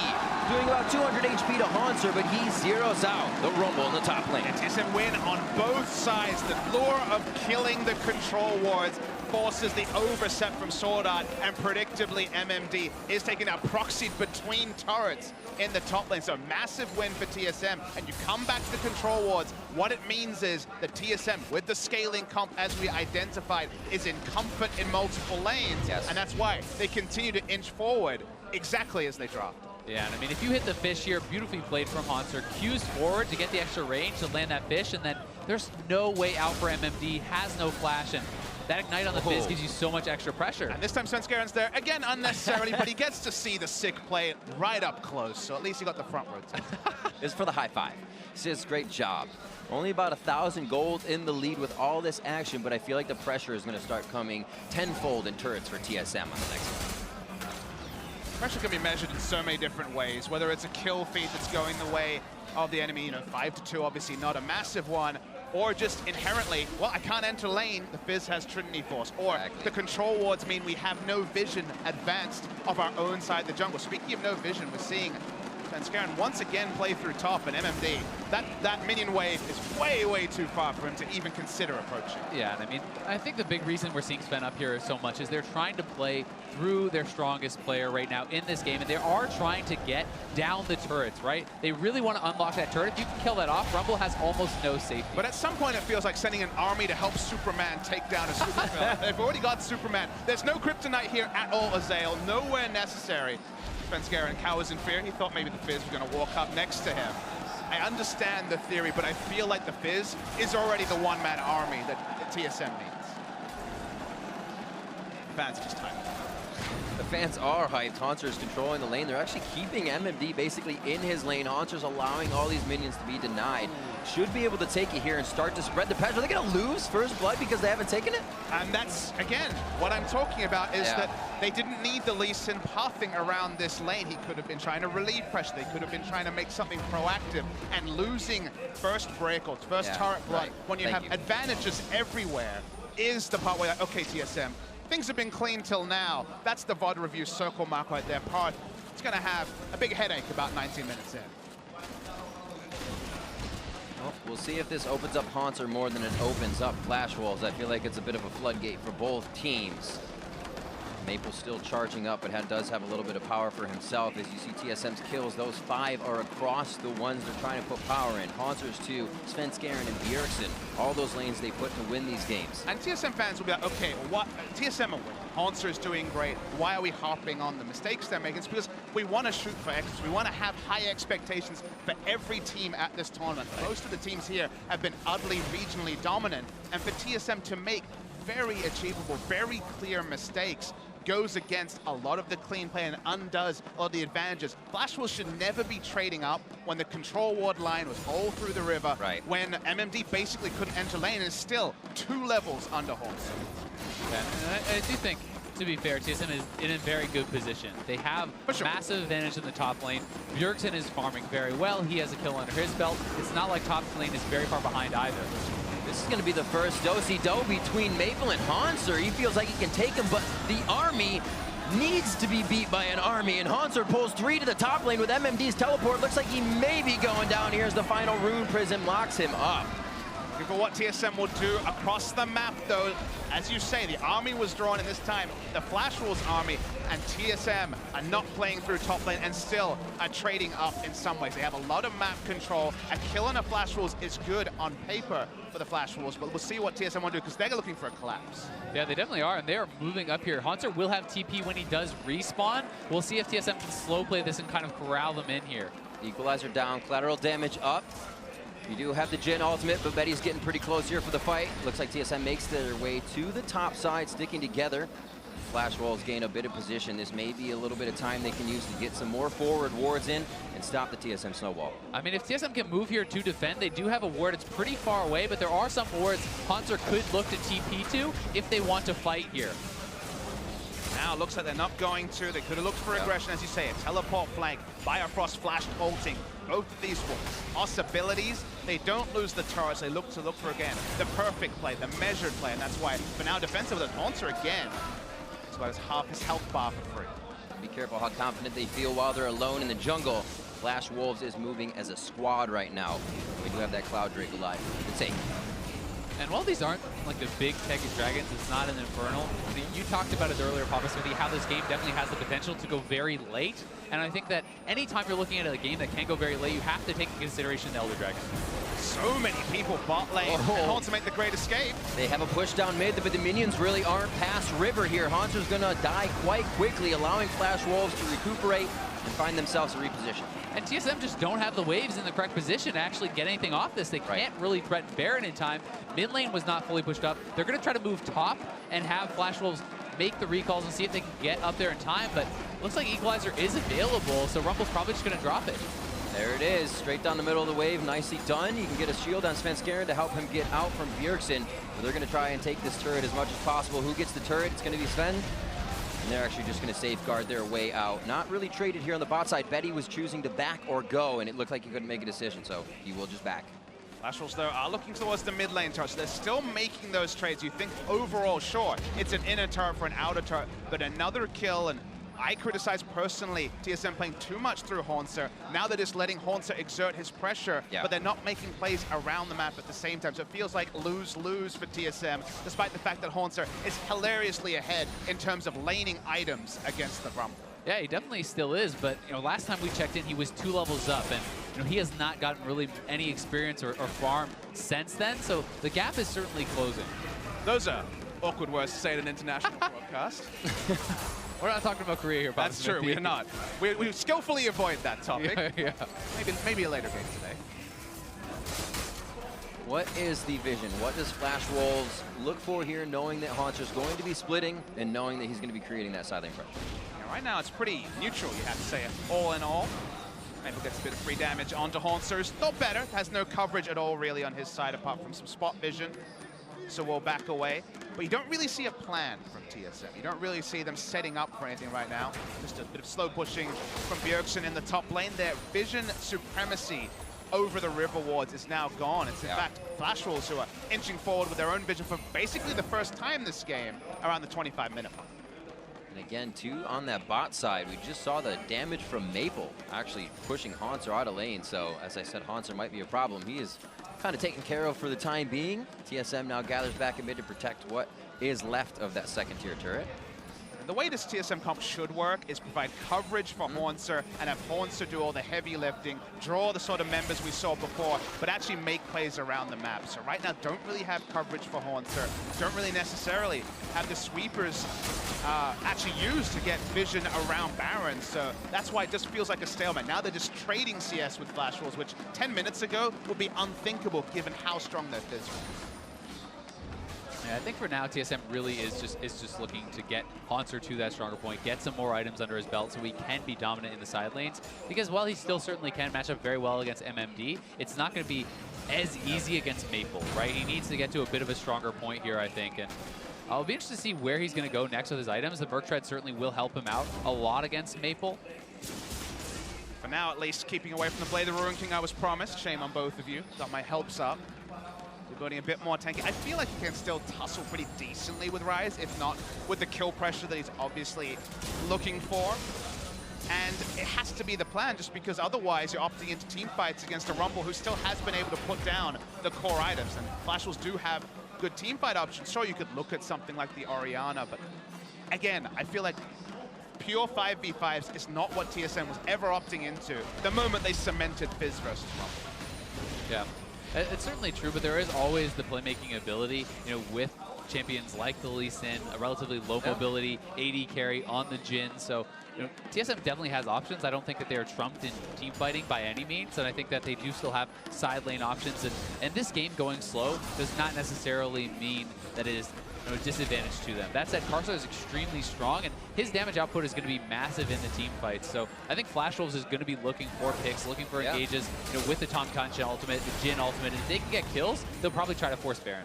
doing about 200 HP to Haunter, but he zeroes out the Rumble in the top lane. And TSM win on both sides. The lure of killing the control wards forces the overset from Sword Art, and predictably MMD is taking out proxied between turrets in the top lane. So massive win for TSM, and you come back to the control wards. What it means is that TSM, with the scaling comp as we identified, is in comfort in multiple lanes, yes. And that's why they continue to inch forward exactly as they dropped. Yeah, and I mean, if you hit the fish here, beautifully played from Haunter, Q's forward to get the extra range to land that fish, and then there's no way out for MMD, has no flash, and that ignite on the Fizz gives you so much extra pressure. And this time Svenskaren's there, again, unnecessarily, but he gets to see the sick play right up close, so at least he got the front rotate. This is for the high five. Sis, great job. Only about 1,000 gold in the lead with all this action, but I feel like the pressure is going to start coming tenfold in turrets for TSM on the next one. Pressure can be measured in so many different ways, whether it's a kill feed that's going the way of the enemy, 5-2, obviously not a massive one, or just inherently, well, I can't enter lane, the Fizz has Trinity Force, or the control wards mean we have no vision advanced of our own side of the jungle. Speaking of no vision, we're seeing Svenskaren once again play through top, and MMD, that minion wave is way, way too far for him to even consider approaching. Yeah, and I mean, I think the big reason we're seeing Sven up here so much is they're trying to play through their strongest player right now in this game, and they are trying to get down the turrets, right? They really want to unlock that turret. If you can kill that off, Rumble has almost no safety. But at some point, it feels like sending an army to help Superman take down a supervillain. They've already got Superman. There's no kryptonite here at all, Azael. Nowhere necessary. Svenskaren cowers in fear. He thought maybe the Fizz was going to walk up next to him. I understand the theory, but I feel like the Fizz is already the one-man army that TSM needs. Fans just hyped. The fans are hyped. Haunter's controlling the lane. They're actually keeping MMD basically in his lane. Haunter's allowing all these minions to be denied. Should be able to take it here and start to spread the pressure. Are they going to lose first blood because they haven't taken it? And that's, again, what I'm talking about is that they didn't need the Lee Sin pathing around this lane. He could have been trying to relieve pressure. They could have been trying to make something proactive, and losing first break or first turret blood when you have advantages everywhere is the part where, okay, TSM, things have been clean till now. That's the VOD review circle mark right there. Part, it's going to have a big headache about 19 minutes in. Well, we'll see if this opens up Haunter more than it opens up Flash Wolves. I feel like it's a bit of a floodgate for both teams. Maple still charging up, but does have a little bit of power for himself. As you see TSM's kills, those 5 are across the ones they're trying to put power in. Haunter's 2, Svenskaren and Bjergsen, all those lanes they put to win these games. And TSM fans will be like, okay, what? TSM will win. Haunter is doing great. Why are we harping on the mistakes they're making? It's because we want to shoot for X's. We want to have high expectations for every team at this tournament. Most of the teams here have been utterly regionally dominant, and for TSM to make very achievable, very clear mistakes goes against a lot of the clean play and undoes a lot of the advantages. Flash Wolves should never be trading up when the control ward line was all through the river, when MMD basically couldn't enter lane and is still 2 levels under Haunter. Yeah, and I do think, to be fair, TSM is in a very good position. They have massive advantage in the top lane. Bjergsen is farming very well. He has a kill under his belt. It's not like top lane is very far behind either. This is going to be the first do-si-do between Maple and Haunter. He feels like he can take him, but the army needs to be beat by an army, and Haunter pulls 3 to the top lane with MMD's teleport. Looks like he may be going down. Here's the final rune prism, locks him up. For what TSM will do across the map, though, as you say, the army was drawn in this time, the Flash Wolves army, and TSM are not playing through top lane and still are trading up in some ways. They have a lot of map control. A kill on a Flash Wolves is good on paper for the Flash Wolves, but we'll see what TSM will do because they're looking for a collapse. Yeah, they definitely are, and they are moving up here. Haunter will have TP when he does respawn. We'll see if TSM can slow play this and kind of corral them in here. Equalizer down, collateral damage up. You do have the Jhin ultimate, but Betty's getting pretty close here for the fight. Looks like TSM makes their way to the top side, sticking together. Flash Wolves gain a bit of position. This may be a little bit of time they can use to get some more forward wards in and stop the TSM snowball. I mean, if TSM can move here to defend, they do have a ward. It's pretty far away, but there are some wards Hanser could look to TP to if they want to fight here. Now it looks like they're not going to. They could have looked for aggression, as you say, a teleport flank, Bifrost flash ulting. Both of these possibilities, they don't lose the turrets. They look for, again, the perfect play, the measured play, and that's why, for now, defensive with Hanser again. It's about half his health bar for free. Be careful how confident they feel while they're alone in the jungle. Flash Wolves is moving as a squad right now. We do have that Cloud Drake alive. It's safe. And while these aren't like the big Tekken Dragons, it's not an Infernal. You talked about it earlier, Papa Smithy, how this game definitely has the potential to go very late. And I think that anytime you're looking at a game that can go very late, you have to take into consideration the Elder Dragon. So many people bot lane, and Hanser make the great escape. They have a push down mid, but the minions really aren't past river here. Hanser's gonna die quite quickly, allowing Flash Wolves to recuperate and find themselves a reposition. And TSM just don't have the waves in the correct position to actually get anything off this. They can't really threaten Baron in time. Mid lane was not fully pushed up. They're going to try to move top and have Flash Wolves make the recalls and see if they can get up there in time. But looks like Equalizer is available, so Rumble's probably just going to drop it. There it is, straight down the middle of the wave. Nicely done. You can get a shield on Svenskeren to help him get out from Bjergsen. But they're going to try and take this turret as much as possible. Who gets the turret? It's going to be Sven. And they're actually just going to safeguard their way out. Not really traded here on the bot side. Betty was choosing to back or go, and it looked like he couldn't make a decision, so he will just back. Flash Wolves, though, are looking towards the mid lane turret, so they're still making those trades. You think overall, sure, it's an inner turret for an outer turret, but another kill, and I criticize personally TSM playing too much through Hanser. Now they're just letting Hanser exert his pressure, but they're not making plays around the map at the same time. So it feels like lose-lose for TSM, despite the fact that Hanser is hilariously ahead in terms of laning items against the Rumble. Yeah, he definitely still is, but last time we checked in, he was 2 levels up, and he has not gotten really any experience or farm since then, so the gap is certainly closing. Those are awkward words to say in an international broadcast. We're not talking about Korea here, Bob. That's true, we're not. We skillfully avoid that topic. Yeah. Maybe a later game today. What is the vision? What does Flash Wolves look for here, knowing that Hanser's going to be splitting and knowing that he's going to be creating that side lane pressure? Yeah, right now it's pretty neutral, you have to say, all in all. Maybe gets a bit of free damage onto Hanser's. Not better, has no coverage at all really on his side apart from some spot vision. So we'll back away. But you don't really see a plan from TSM. You don't really see them setting up for anything right now. Just a bit of slow pushing from Bjergsen in the top lane. Their vision supremacy over the river wards is now gone. It's in fact Flash Wolves who are inching forward with their own vision for basically the first time this game around the 25-minute mark. And again, too, on that bot side, we just saw the damage from Maple actually pushing Hanser out of lane. So, as I said, Hanser might be a problem. He is kind of taken care of for the time being. TSM now gathers back in mid to protect what is left of that second-tier turret. The way this TSM comp should work is provide coverage for Hanser and have Hanser do all the heavy lifting, draw the sort of members we saw before, but actually make plays around the map. So right now, don't really have coverage for Hanser. Don't really necessarily have the sweepers actually used to get vision around Baron. So that's why it just feels like a stalemate. Now they're just trading CS with Flash Wolves, which 10 minutes ago would be unthinkable given how strong their fizz was. Yeah, I think for now TSM really is just looking to get Hanser to that stronger point, get some more items under his belt so he can be dominant in the side lanes. Because while he still certainly can match up very well against MMD, it's not going to be as easy against Maple, right? He needs to get to a bit of a stronger point here, I think. And I'll be interested to see where he's going to go next with his items. The Merc Tread certainly will help him out a lot against Maple. For now, at least, keeping away from the Blade of the Ruin King I was promised. Shame on both of you. Got my helps up. Building a bit more tanky. I feel like he can still tussle pretty decently with Ryze, if not with the kill pressure that he's obviously looking for. And it has to be the plan, just because otherwise you're opting into team fights against a Rumble who still has been able to put down the core items. And Flash Wolves do have good team fight options. Sure, you could look at something like the Orianna, but again, I feel like pure 5v5s is not what TSM was ever opting into the moment they cemented Fizz versus Rumble. Yeah. It's certainly true, but there is always the playmaking ability, with champions like the Lee Sin, a relatively low mobility AD carry on the Jhin. So, TSM definitely has options. I don't think that they are trumped in team fighting by any means, and I think that they do still have side lane options. And this game going slow does not necessarily mean that it is disadvantage to them. That said, Karsa is extremely strong, and his damage output is going to be massive in the team fight. So I think Flash Wolves is going to be looking for picks, looking for engages, with the Tahm Kench ultimate, the Jhin ultimate. And if they can get kills, they'll probably try to force Baron.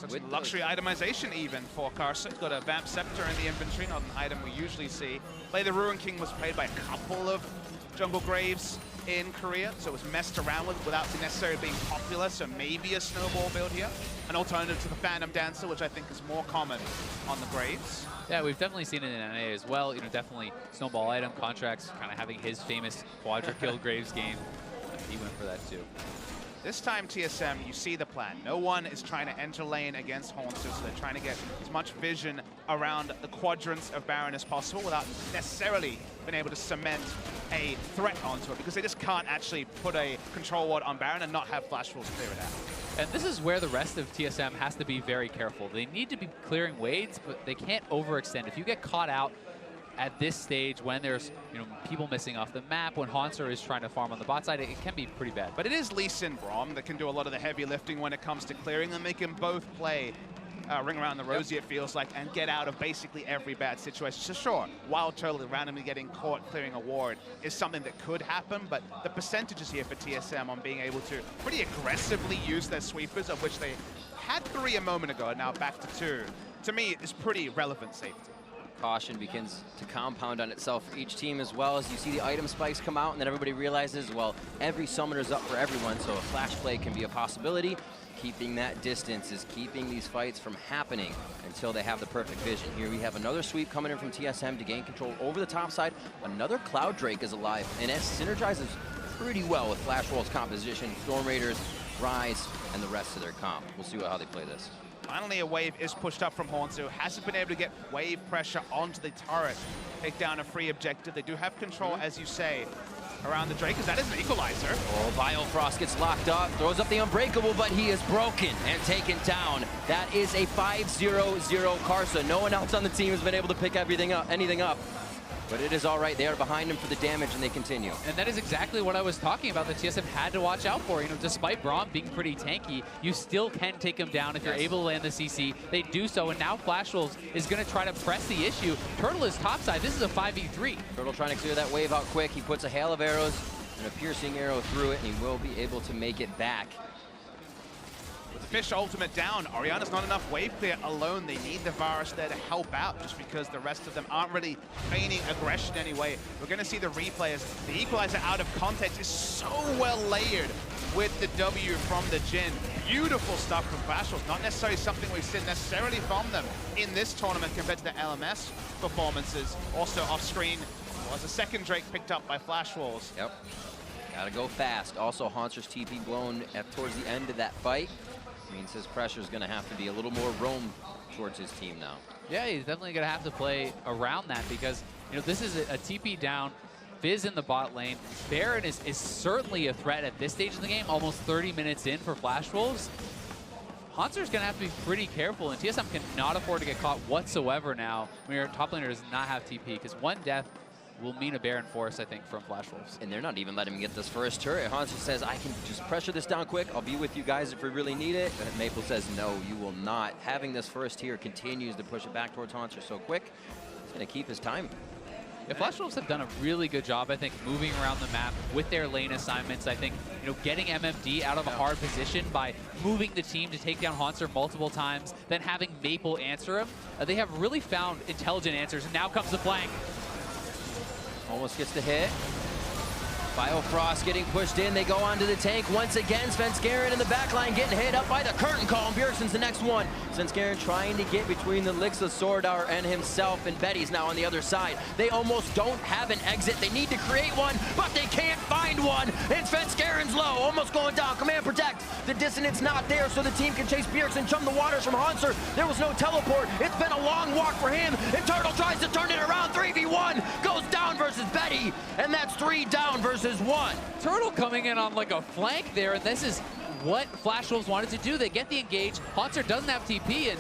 With luxury itemization even for Karsa. Got a Vamp Scepter in the inventory, not an item we usually see. Play the Ruin King was played by a couple of Jungle Graves in Korea, so it was messed around with without necessarily being popular, so maybe a snowball build here. An alternative to the Phantom Dancer, which I think is more common on the Graves. Yeah, we've definitely seen it in NA as well. Definitely snowball item contracts, kind of having his famous quadra kill Graves game. He went for that too. This time, TSM, you see the plan. No one is trying to enter lane against Hauntzer, so they're trying to get as much vision around the quadrants of Baron as possible without necessarily being able to cement a threat onto it, because they just can't actually put a control ward on Baron and not have Flash Wolves clear it out. And this is where the rest of TSM has to be very careful. They need to be clearing waves, but they can't overextend. If you get caught out at this stage when there's people missing off the map, when Hauntzer is trying to farm on the bot side, it can be pretty bad. But it is Lee Sin Braum that can do a lot of the heavy lifting when it comes to clearing, and they can both play Ring Around the Rosie, it feels like, and get out of basically every bad situation. So sure, Wild Turtle randomly getting caught clearing a ward is something that could happen, but the percentages here for TSM on being able to pretty aggressively use their sweepers, of which they had 3 a moment ago, and now back to 2, to me is pretty relevant safety. Caution begins to compound on itself for each team, as well as you see the item spikes come out, and then everybody realizes, well, every summoner's up for everyone, so a flash play can be a possibility. Keeping that distance is keeping these fights from happening until they have the perfect vision. Here we have another sweep coming in from TSM to gain control over the top side. Another Cloud Drake is alive, and it synergizes pretty well with Flash Wolves' composition, Storm Raiders, Rise, and the rest of their comp. We'll see how they play this. Finally, a wave is pushed up from Hauntzer. Hasn't been able to get wave pressure onto the turret. Take down a free objective. They do have control, as you say, around the Drake, because that is an equalizer. Oh, Biofrost gets locked up, throws up the Unbreakable, but he is broken and taken down. That is a 5-0-0 Karsa. No one else on the team has been able to pick anything up. But it is all right. They are behind him for the damage, and they continue. And that is exactly what I was talking about that TSM had to watch out for. Despite Braum being pretty tanky, you still can take him down if you're able to land the CC. They do so, and now Flash Wolves is going to try to press the issue. Turtle is topside. This is a 5v3. Turtle trying to clear that wave out quick. He puts a hail of arrows and a piercing arrow through it, and he will be able to make it back. With the Fish ultimate down, Orianna's not enough wave clear alone. They need the Varus there to help out, just because the rest of them aren't really feigning aggression anyway. We're going to see the replayers. The equalizer out of context is so well layered with the W from the Jhin. Beautiful stuff from Flash Wolves. Not necessarily something we've seen necessarily from them in this tournament compared to the LMS performances. Also off screen was a second Drake picked up by Flash Wolves. Yep. Gotta go fast. Also, Hauntzer's TP blown towards the end of that fight. Means his pressure is going to have to be a little more roam towards his team now. Yeah, he's definitely going to have to play around that, because this is a TP down, Fizz in the bot lane. Baron is certainly a threat at this stage of the game, almost 30 minutes in for Flash Wolves. Hauntzer is going to have to be pretty careful, and TSM cannot afford to get caught whatsoever now when your top laner does not have TP, because one death will mean a Baron force, I think, from Flash Wolves. And they're not even letting him get this first turret. Hauntzer says, I can just pressure this down quick. I'll be with you guys if we really need it. But Maple says, no, you will not. Having this first tier continues to push it back towards Hauntzer so quick. He's going to keep his time. Yeah, Flash Wolves have done a really good job, I think, moving around the map with their lane assignments. I think, getting MMD out of a hard position by moving the team to take down Hauntzer multiple times, then having Maple answer him. They have really found intelligent answers, and now comes the flank. Almost gets the hit. Biofrost getting pushed in. They go onto the tank once again. Svenskeren in the back line getting hit up by the curtain call. And Bjergsen's the next one. Svenskeren trying to get between the Lixa Swordar and himself, and Betty's now on the other side. They almost don't have an exit. They need to create one, but they can't find one. And Svenskeren's low, almost going down. Command protect. The dissonance not there, so the team can chase Bjergsen, chum the waters from Hauntzer. There was no teleport. It's been a long walk for him, and Turtle tries to turn it around. 3v1 goes down versus Betty, and that's 3 down versus 1. Turtle coming in on like a flank there, and this is what Flash Wolves wanted to do. They get the engage. Hauntzer doesn't have TP, and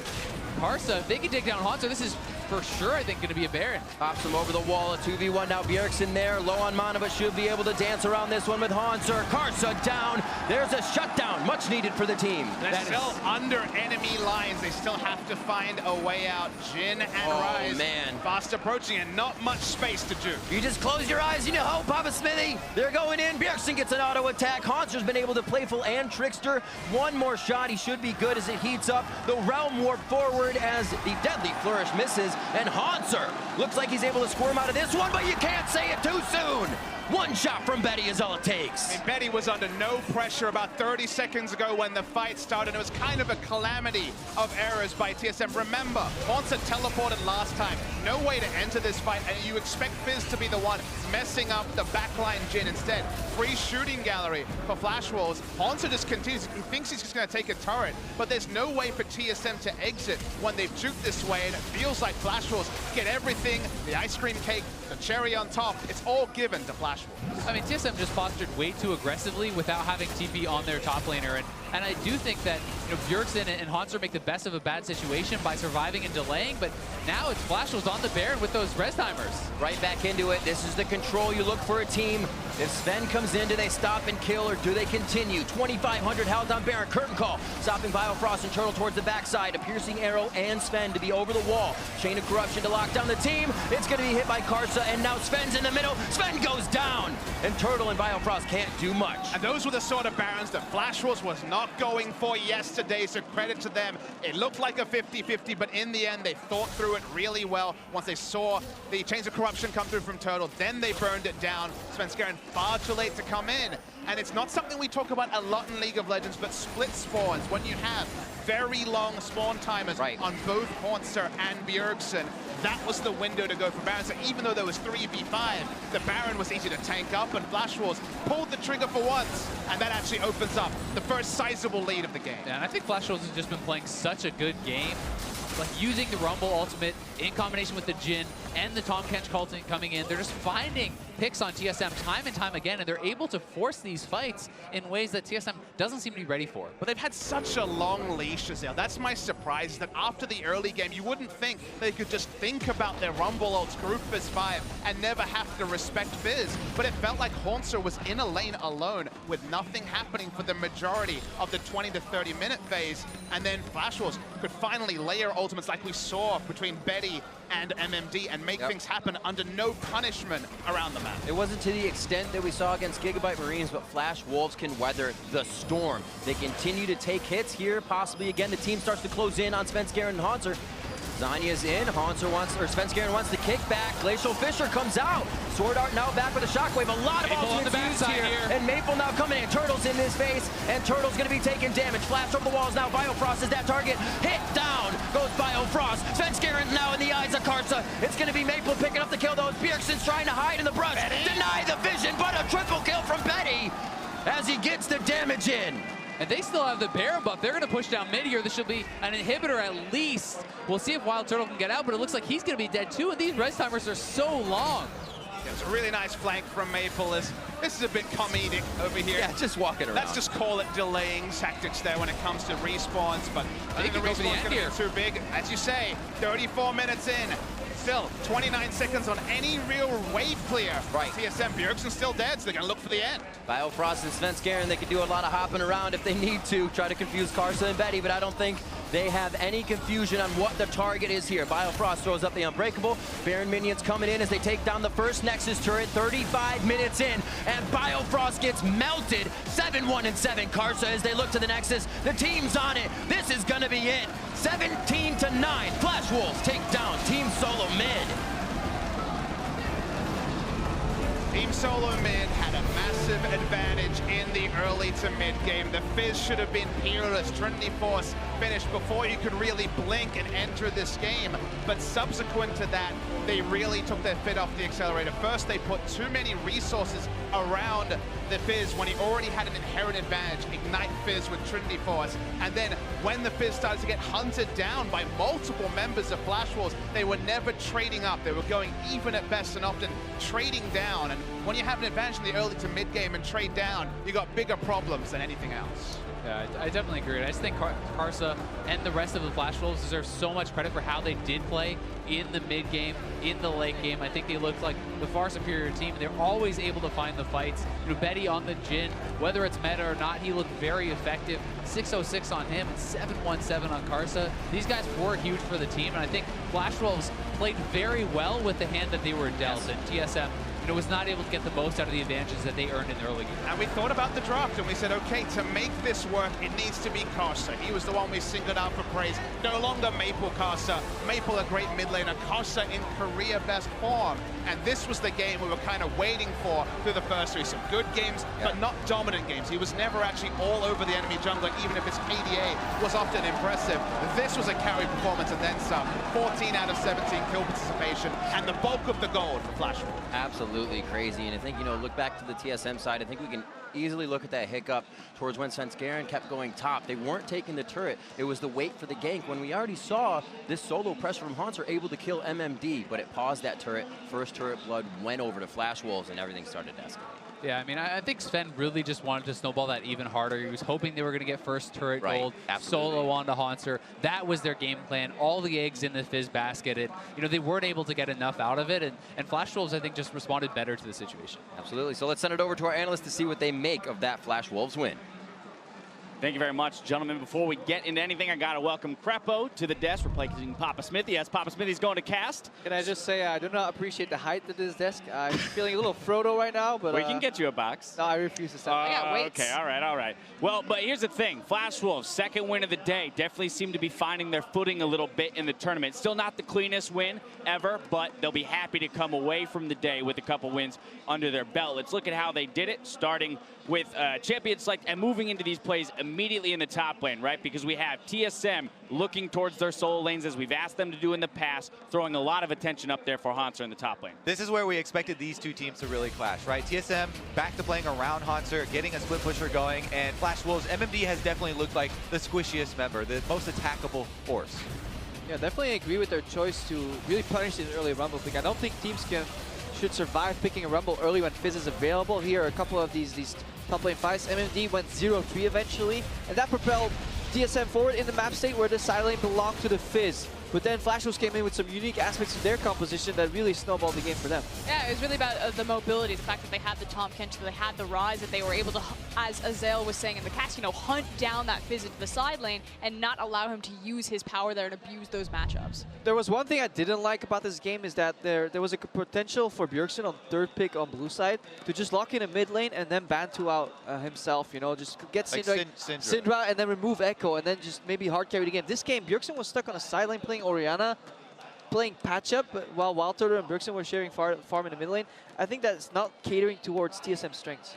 Karsa, if they can take down Hauntzer, this is for sure, I think, going to be a Baron. Pops him over the wall, a 2v1 now. Bjergsen there, low on mana, but should be able to dance around this one with Hanser. Karsa down. There's a shutdown, much needed for the team. They're still under enemy lines. They still have to find a way out. Jin and Rise fast approaching and not much space to do. You just close your eyes, you know how Papa Smithy. They're going in. Bjergsen gets an auto attack. Hanser's been able to playful and trickster. One more shot, he should be good as it heats up. The realm warp forward as the deadly flourish misses, and Hanser looks like he's able to squirm out of this one, but you can't say it too soon. One shot from Betty is all it takes. And Betty was under no pressure about 30 seconds ago when the fight started. It was kind of a calamity of errors by TSM. Remember, Hanser teleported last time. No way to enter this fight, and you expect Fizz to be the one messing up the backline Jin instead. Free shooting gallery for Flash Walls. Hanser just continues. He thinks he's just going to take a turret, but there's no way for TSM to exit when they've juked this way, and it feels like Flash Walls get everything, the ice cream cake, the cherry on top. It's all given to Flash Walls. I mean, TSM just postured way too aggressively without having TP on their top laner, and I do think that, you know, Bjergsen and Hanser make the best of a bad situation by surviving and delaying, but now it's Flash Walls on the Baron with those res timers. Right back into it. This is the control you look for a team. If Sven comes in, do they stop and kill, or do they continue? 2,500 held on Baron. Curtain call, stopping Biofrost and Turtle towards the backside. A piercing arrow and Sven to be over the wall. Chain of corruption to lock down the team. It's going to be hit by Karsa, and now Sven's in the middle. Sven goes down, and Turtle and Biofrost can't do much. And those were the sort of Barons that Flash Walls was not going for yesterday, so credit to them. It looked like a 50-50, but in the end, they thought through it really well. Once they saw the Chains of Corruption come through from Turtle, then they burned it down. Svenskeren far too late to come in. And it's not something we talk about a lot in League of Legends, but split spawns, when you have very long spawn timers on both Hanser and Bjergsen, that was the window to go for Baron. So even though there was 3v5, the Baron was easy to tank up, and Flash Walls pulled the trigger for once, and that actually opens up the first sizable lead of the game. Yeah, and I think Flash Walls has just been playing such a good game. Like using the Rumble ultimate in combination with the Jin and the Tahm Kench ultimate coming in, they're just finding picks on TSM time and time again, and they're able to force these fights in ways that TSM doesn't seem to be ready for. But they've had such a long leash, Azale. That's my surprise, that after the early game, you wouldn't think they could just think about their Rumble ults, group Fizz 5, and never have to respect Fizz. But it felt like Hanser was in a lane alone with nothing happening for the majority of the 20 to 30 minute phase, and then Flash Walls could finally layer ultimates like we saw between Betty and MMD and make things happen under no punishment around the map. It wasn't to the extent that we saw against Gigabyte Marines, but Flash Wolves can weather the storm. They continue to take hits here, possibly again the team starts to close in on Svenskeren and Hanser. Zanya's in, Svenskeren wants the kickback. Glacial Fisher comes out. Sword Art now back with a shockwave. A lot of ultimates used here. And Maple now coming in. Turtle's in his face, and Turtle's going to be taking damage. Flash over the walls now. Biofrost is that target. Hit down goes Biofrost. Svenskeren now in the eyes of Karsa. It's going to be Maple picking up the kill, though. Bjergsen's trying to hide in the brush. Deny the vision, but a triple kill from Betty as he gets the damage in. And they still have the Baron buff. They're going to push down mid here. This should be an inhibitor at least. We'll see if Wild Turtle can get out, but it looks like he's going to be dead too, and these res timers are so long. It was a really nice flank from Maple. This is a bit comedic over here. Yeah, just walking around. Let's just call it delaying tactics there when it comes to respawns, but I think the respawn's going to be too big. As you say, 34 minutes in. Still, 29 seconds on any real wave clear. TSM, Bjergsen's still dead, so they're going to look for the end. Biofrost and Svenskeren, they can do a lot of hopping around if they need to, try to confuse Karsa and Betty, but I don't think they have any confusion on what the target is here. Biofrost throws up the Unbreakable. Baron minions coming in as they take down the first Nexus turret, 35 minutes in, and Biofrost gets melted. 7-1 and 7 Karsa as they look to the Nexus. The team's on it. This is going to be it. 17-9. Flash Wolves take down Team Solomid. Team Solomid had a massive advantage in the early to mid game. The Fizz should have been peerless. Trinity Force finished before you could really blink and enter this game. But subsequent to that, they really took their foot off the accelerator. First, they put too many resources around the Fizz when he already had an inherent advantage. Ignite Fizz with Trinity Force. And then when the Fizz started to get hunted down by multiple members of Flash Wars, they were never trading up. They were going even at best and often trading down. And when you have an advantage in the early to mid game and trade down, you got bigger problems than anything else. Yeah, I definitely agree. I just think Karsa Karsa and the rest of the Flash Wolves deserve so much credit for how they did play in the mid game, in the late game. I think they looked like the far superior team. They're always able to find the fights. You know, Betty on the Jhin, whether it's meta or not, he looked very effective. 606 on him and 717 on Karsa. These guys were huge for the team, and I think Flash Wolves played very well with the hand that they were dealt, and TSM was not able to get the most out of the advantages that they earned in the early game. And we thought about the draft and we said, okay, to make this work, it needs to be Karsa. He was the one we singled out for praise. No longer Maple Karsa. Maple, a great mid laner. Karsa in career best form. And this was the game we were kind of waiting for through the first three. Some good games, but not dominant games. He was never actually all over the enemy jungler, even if his KDA was often impressive. This was a carry performance and then some. 14 out of 17 kill participation, and the bulk of the gold for Flash Wolves. Absolutely crazy. And I think, look back to the TSM side, I think we can easily look at that hiccup towards when Svenskeren kept going top. They weren't taking the turret. It was the wait for the gank. When we already saw this solo pressure from Haunter able to kill MMD, but it paused that turret. First turret blood went over to Flash Wolves, and everything started to escalate. Yeah, I mean, I think Sven really just wanted to snowball that even harder. He was hoping they were going to get first turret gold, solo onto Haunter. That was their game plan. All the eggs in the Fizz basket. And, they weren't able to get enough out of it. And Flash Wolves, I think, just responded better to the situation. Absolutely. So let's send it over to our analysts to see what they make of that Flash Wolves win. Thank you very much, gentlemen. Before we get into anything, I got to welcome Crepo to the desk, replacing Papa Smithy, as Papa Smithy's going to cast. Can I just say I do not appreciate the height of this desk. I'm feeling a little Frodo right now, but... We can get you a box. No, I refuse to stand. I got weights. Okay, all right. Well, but here's the thing. Flash Wolves, second win of the day, definitely seem to be finding their footing a little bit in the tournament. Still not the cleanest win ever, but they'll be happy to come away from the day with a couple wins under their belt. Let's look at how they did it, starting with champion select and moving into these plays immediately in the top lane, right? Because we have TSM looking towards their solo lanes as we've asked them to do in the past, throwing a lot of attention up there for Haunter in the top lane. This is where we expected these two teams to really clash, right? TSM back to playing around Haunter, getting a split pusher going, and Flash Wolves, MMD has definitely looked like the squishiest member, the most attackable force. Yeah, definitely agree with their choice to really punish this early Rumble pick. I don't think teams should survive picking a Rumble early when Fizz is available. Here are a couple of these top lane fights. MMD went 0-3 eventually, and that propelled TSM forward in the map state where the side lane belonged to the Fizz. But then Flash Wolves came in with some unique aspects of their composition that really snowballed the game for them. Yeah, it was really about the mobility, the fact that they had the Tahm Kench, that they had the Rise, that they were able to, as Azael was saying in the cast, hunt down that Fizz into the side lane and not allow him to use his power there and abuse those matchups. There was one thing I didn't like about this game is that there was a potential for Bjergsen on third pick on blue side to just lock in a mid lane and then Bantu out himself, just get like Syndra and then remove Echo and then just maybe hard carry the game. This game, Bjergsen was stuck on a side lane playing Orianna, playing patch up while Wild Turtle and Bjergsen were sharing farm in the mid lane. I think that's not catering towards TSM's strengths.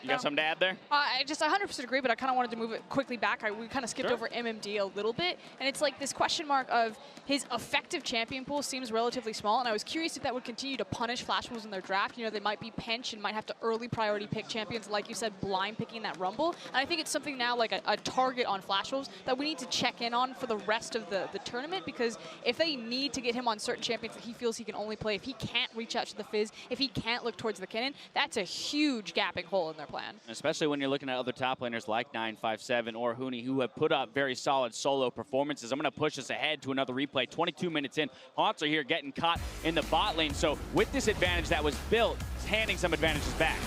You got something to add there? I just 100% agree, but I kind of wanted to move it quickly back. We kind of skipped over MMD a little bit, and it's like this question mark of his effective champion pool seems relatively small, and I was curious if that would continue to punish Flash Wolves in their draft. They might be pinch and might have to early priority pick champions, like you said, blind picking that Rumble. And I think it's something now like a target on Flash Wolves that we need to check in on for the rest of the tournament, because if they need to get him on certain champions that he feels he can only play, if he can't reach out to the Fizz, if he can't look towards the Kinnan, that's a huge gapping hole in their plan. Especially when you're looking at other top laners like 957 or Huni, who have put up very solid solo performances. I'm going to push us ahead to another replay. 22 minutes in, Haunter here getting caught in the bot lane. So with this advantage that was built, handing some advantages back.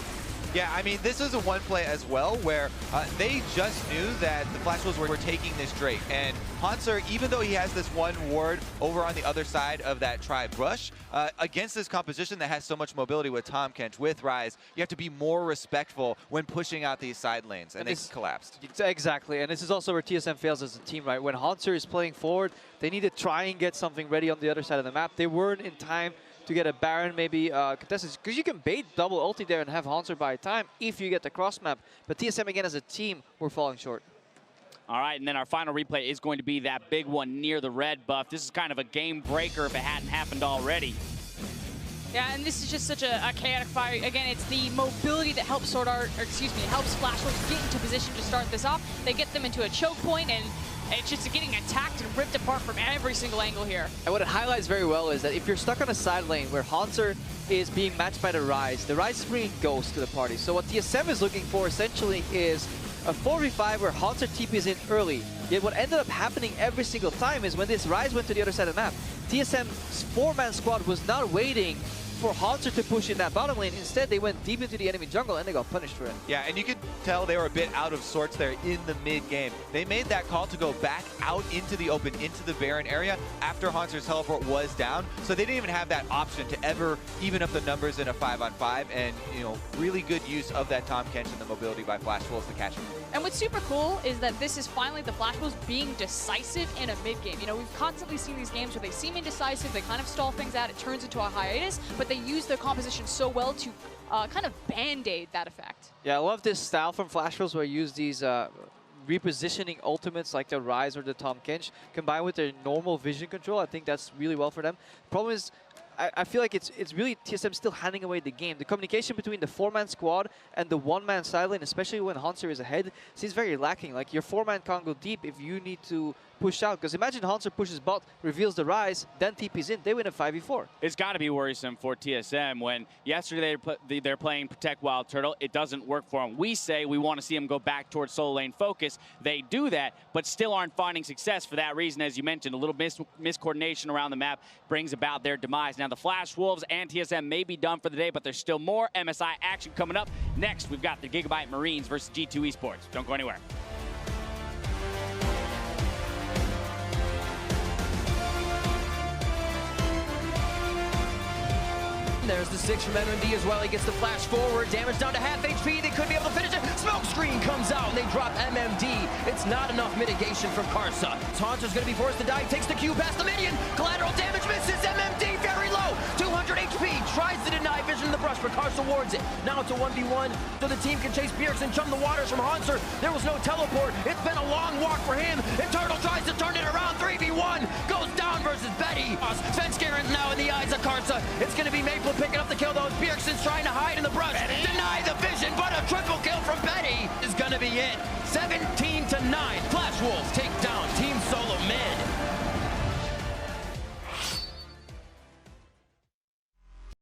Yeah, I mean, this is a one play as well where they just knew that the Flash Wolves were taking this Drake. And Haunter, even though he has this one ward over on the other side of that Tribe Rush, against this composition that has so much mobility with Tahm Kench, with Rise, you have to be more respectful when pushing out these side lanes. And they collapsed. Exactly, and this is also where TSM fails as a team, right? When Haunter is playing forward, they need to try and get something ready on the other side of the map. They weren't in time to get a Baron, maybe contested, because you can bait double ulti there and have Haunter by time if you get the cross map. But TSM, again, as a team, we're falling short. All right, and then our final replay is going to be that big one near the red buff. This is kind of a game breaker if it hadn't happened already. Yeah, and this is just such a chaotic fight. Again, it's the mobility that helps helps Flash Wolves get into position to start this off. They get them into a choke point, and it's just getting attacked and ripped apart from every single angle here. And what it highlights very well is that if you're stuck on a side lane where Haunter is being matched by the Rise is bringing Ghost to the party. So what TSM is looking for essentially is a 4v5 where Haunter TPs in early. Yet what ended up happening every single time is when this Ryze went to the other side of the map, TSM's 4-man squad was not waiting for Haunter to push in that bottom lane. Instead, they went deep into the enemy jungle and they got punished for it. Yeah, and you could tell they were a bit out of sorts there in the mid-game. They made that call to go back out into the open, into the Baron area after Haunter's teleport was down. So they didn't even have that option to ever even up the numbers in a 5-on-5. And, you know, really good use of that Tahm Kench and the mobility by Flash Wolves to catch him. And what's super cool is that this is finally the Flash Wolves being decisive in a mid-game. You know, we've constantly seen these games where they seem indecisive, they kind of stall things out, it turns into a hiatus, but they use their composition so well to kind of band-aid that effect. Yeah, I love this style from Flash Wolves where you use these repositioning ultimates like the Ryze or the Tahm Kench combined with their normal vision control. I think that's really well for them. Problem is, I feel like it's really TSM still handing away the game. The communication between the 4-man squad and the 1-man side lane, especially when Haunter is ahead, seems very lacking. Like, your 4-man can't go deep if you need to push out. Because imagine Haunter pushes bot, reveals the Ryze, then TP's in. They win a 5v4. It's got to be worrisome for TSM when yesterday they're playing Protect Wild Turtle. It doesn't work for them. We say we want to see them go back towards solo lane focus. They do that, but still aren't finding success for that reason. As you mentioned, a little miscoordination around the map brings about their demise. Now, the Flash Wolves and TSM may be done for the day, but there's still more MSI action coming up. Next, we've got the Gigabyte Marines versus G2 Esports. Don't go anywhere. There's the 6 from MMD as well. He gets the flash forward. Damage down to half HP. They could be able to finish it. Smoke screen comes out and they drop MMD. It's not enough mitigation from Karsa. Haunter's going to be forced to die. He takes the Q past the minion. Collateral damage misses. MMD very low. 200 HP. Tries to deny vision in the brush, but Karsa wards it. Now it's a 1v1. So the team can chase Bjergsen and chum the waters from Haunter. There was no teleport. It's been a long walk for him. And Turtle tries to turn it around. 3v1. Goes down versus Betty. Svenskaren's now in the eyes of Karsa. It's going to be Maple picking up the kill, though. Bjergsen's trying to hide in the brush. Deny the vision, but a triple kill from Betty is going to be it. 17-9. Flash Wolves